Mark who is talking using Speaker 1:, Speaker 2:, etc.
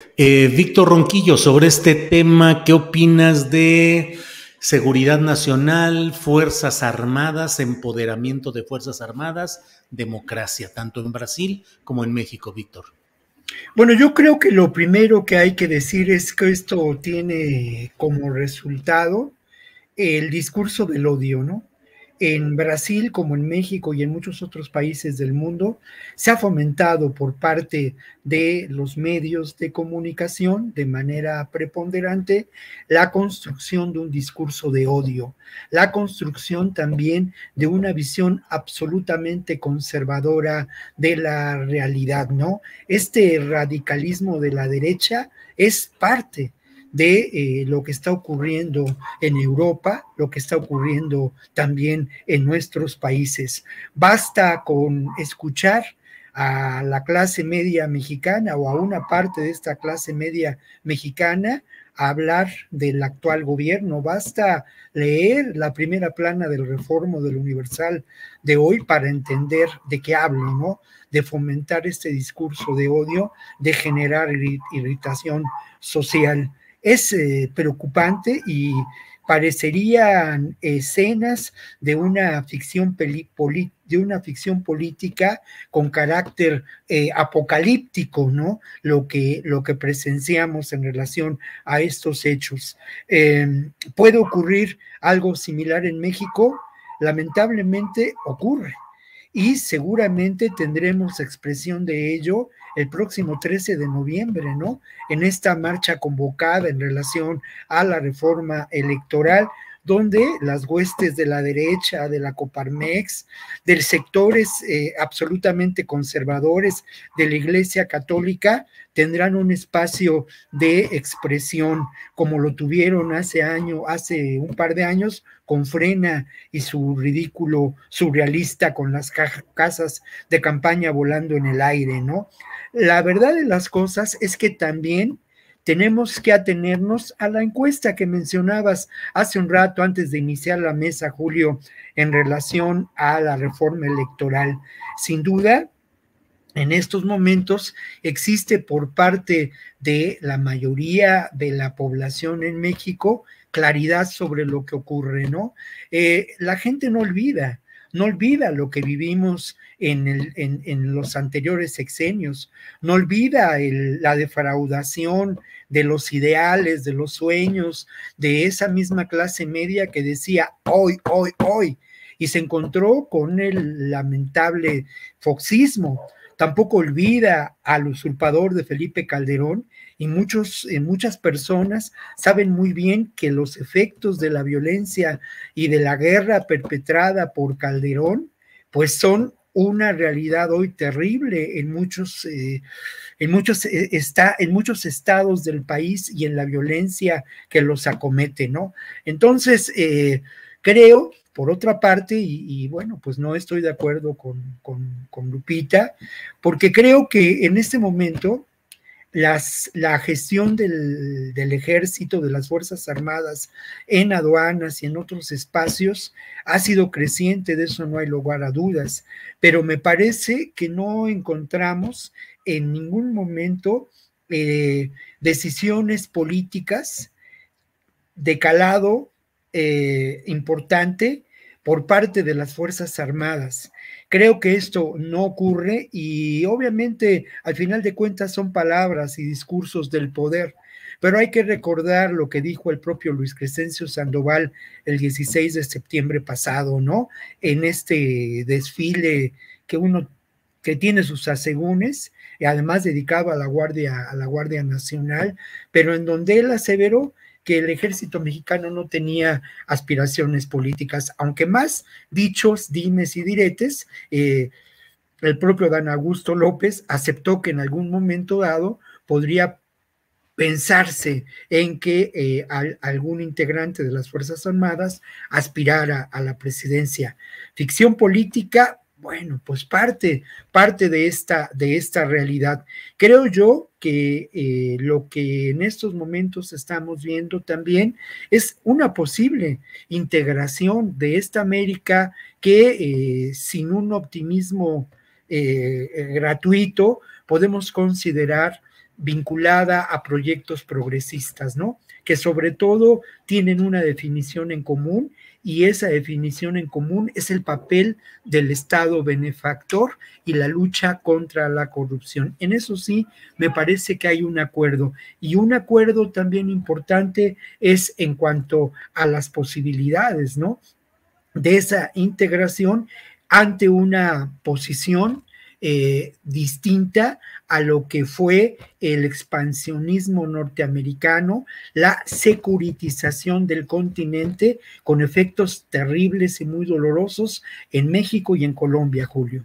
Speaker 1: Víctor Ronquillo, sobre este tema, ¿qué opinas de seguridad nacional, Fuerzas Armadas, empoderamiento de Fuerzas Armadas, democracia, tanto en Brasil como en México, Víctor?
Speaker 2: Bueno, yo creo que lo primero que hay que decir es que esto tiene como resultado el discurso del odio, ¿no? En Brasil, como en México y en muchos otros países del mundo, se ha fomentado por parte de los medios de comunicación de manera preponderante la construcción de un discurso de odio, la construcción también de una visión absolutamente conservadora de la realidad, ¿no? Este radicalismo de la derecha es parte de lo que está ocurriendo en Europa, lo que está ocurriendo también en nuestros países. Basta con escuchar a la clase media mexicana o a una parte de esta clase media mexicana hablar del actual gobierno. Basta leer la primera plana del Reforma del Universal de hoy para entender de qué hablo, ¿no? De fomentar este discurso de odio, de generar irritación social. Es preocupante y parecerían escenas de una ficción política con carácter apocalíptico, ¿no? Lo que presenciamos en relación a estos hechos. ¿Puede ocurrir algo similar en México? Lamentablemente ocurre y seguramente tendremos expresión de ello el próximo 13 de noviembre, ¿no? En esta marcha convocada en relación a la reforma electoral, donde las huestes de la derecha, de la Coparmex, de sectores absolutamente conservadores de la Iglesia Católica, tendrán un espacio de expresión como lo tuvieron hace un par de años con Frena y su ridículo surrealista con las casas de campaña volando en el aire, ¿no? La verdad de las cosas es que también tenemos que atenernos a la encuesta que mencionabas hace un rato antes de iniciar la mesa, Julio, en relación a la reforma electoral. Sin duda, en estos momentos existe por parte de la mayoría de la población en México claridad sobre lo que ocurre, ¿no? La gente no olvida lo que vivimos en los anteriores sexenios, no olvida la defraudación de los ideales, de los sueños, de esa misma clase media que decía hoy, hoy, hoy, y se encontró con el lamentable foxismo. Tampoco olvida al usurpador de Felipe Calderón y muchas personas saben muy bien que los efectos de la violencia y de la guerra perpetrada por Calderón pues son una realidad hoy terrible en muchos estados del país y en la violencia que los acomete, ¿no? Entonces, creo, por otra parte, bueno, pues no estoy de acuerdo con Lupita, porque creo que en este momento la gestión del ejército, de las Fuerzas Armadas en aduanas y en otros espacios ha sido creciente, de eso no hay lugar a dudas, pero me parece que no encontramos en ningún momento decisiones políticas de calado importante por parte de las Fuerzas Armadas. Creo que esto no ocurre y obviamente al final de cuentas son palabras y discursos del poder, pero hay que recordar lo que dijo el propio Luis Crescencio Sandoval el 16 de septiembre pasado, ¿no? En este desfile que tiene sus asegúnes, y además dedicado a la Guardia Nacional, pero en donde él aseveró que el ejército mexicano no tenía aspiraciones políticas, aunque más dichos, dimes y diretes, el propio Dan Augusto López aceptó que en algún momento dado podría pensarse en que algún integrante de las Fuerzas Armadas aspirara a la presidencia. Ficción política, bueno, pues parte de esta realidad. Creo yo que lo que en estos momentos estamos viendo también es una posible integración de esta América que sin un optimismo gratuito podemos considerar vinculada a proyectos progresistas, ¿no? Que sobre todo tienen una definición en común, y esa definición en común es el papel del Estado benefactor y la lucha contra la corrupción. En eso sí, me parece que hay un acuerdo, y un acuerdo también importante es en cuanto a las posibilidades, ¿no?, de esa integración ante una posición distinta a lo que fue el expansionismo norteamericano, la securitización del continente, con efectos terribles y muy dolorosos en México y en Colombia, Julio.